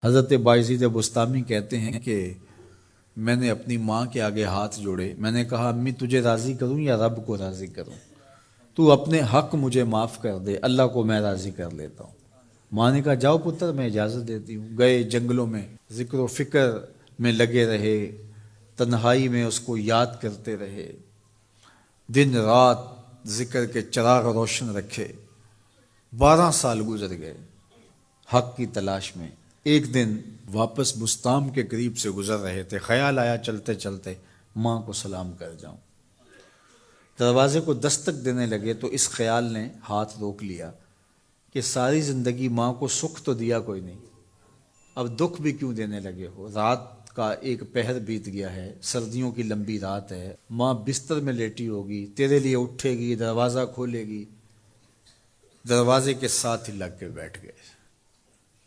حضرت بایزید بستامی کہتے ہیں کہ میں نے اپنی ماں کے آگے ہاتھ جوڑے، میں نے کہا امی تجھے راضی کروں یا رب کو راضی کروں؟ تو اپنے حق مجھے معاف کر دے، اللہ کو میں راضی کر لیتا ہوں۔ ماں نے کہا جاؤ پتر میں اجازت دیتی ہوں۔ گئے جنگلوں میں ذکر و فکر میں لگے رہے، تنہائی میں اس کو یاد کرتے رہے، دن رات ذکر کے چراغ روشن رکھے۔ 12 سال گزر گئے حق کی تلاش میں۔ ایک دن واپس بستام کے قریب سے گزر رہے تھے، خیال آیا چلتے چلتے ماں کو سلام کر جاؤں۔ دروازے کو دستک دینے لگے تو اس خیال نے ہاتھ روک لیا کہ ساری زندگی ماں کو سکھ تو دیا کوئی نہیں، اب دکھ بھی کیوں دینے لگے ہو؟ رات کا ایک پہر بیت گیا ہے، سردیوں کی لمبی رات ہے، ماں بستر میں لیٹی ہوگی، تیرے لیے اٹھے گی، دروازہ کھولے گی۔ دروازے کے ساتھ ہی لگ کے بیٹھ گئے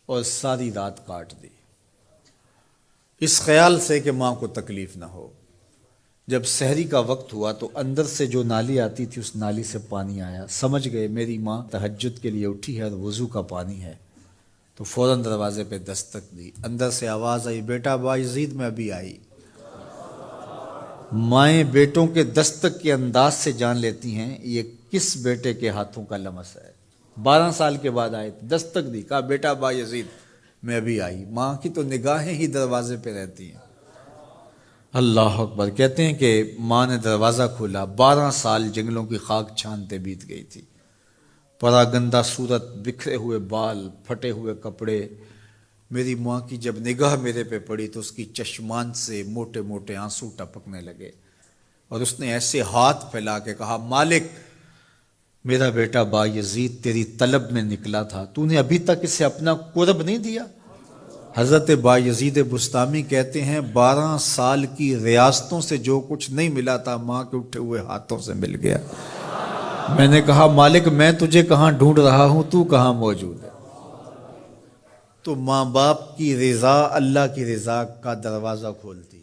اور ساری رات کاٹ دی، اس خیال سے کہ ماں کو تکلیف نہ ہو۔ جب سحری کا وقت ہوا تو اندر سے جو نالی آتی تھی اس نالی سے پانی آیا، سمجھ گئے میری ماں تہجد کے لیے اٹھی ہے اور وضو کا پانی ہے، تو فوراً دروازے پہ دستک دی۔ اندر سے آواز آئی بیٹا بایزید میں ابھی آئی۔ مائیں بیٹوں کے دستک کے انداز سے جان لیتی ہیں یہ کس بیٹے کے ہاتھوں کا لمس ہے۔ 12 سال کے بعد آئے، دستک دی، کہا بیٹا بایزید میں ابھی آئی۔ ماں کی تو نگاہیں ہی دروازے پہ رہتی ہیں۔ اللہ اکبر۔ کہتے ہیں کہ ماں نے دروازہ کھولا، 12 سال جنگلوں کی خاک چھانتے بیت گئی تھی، پراگندہ صورت، بکھرے ہوئے بال، پھٹے ہوئے کپڑے۔ میری ماں کی جب نگاہ میرے پہ پڑی تو اس کی چشمان سے موٹے موٹے آنسو ٹپکنے لگے، اور اس نے ایسے ہاتھ پھیلا کے کہا مالک میرا بیٹا بایزید تیری طلب میں نکلا تھا، تو نے ابھی تک اسے اپنا قرب نہیں دیا۔ حضرت بایزید بستامی کہتے ہیں 12 سال کی ریاستوں سے جو کچھ نہیں ملا تھا ماں کے اٹھے ہوئے ہاتھوں سے مل گیا۔ میں نے کہا مالک میں تجھے کہاں ڈھونڈ رہا ہوں، تو کہاں موجود ہے؟ تو ماں باپ کی رضا اللہ کی رضا کا دروازہ کھولتی ہے۔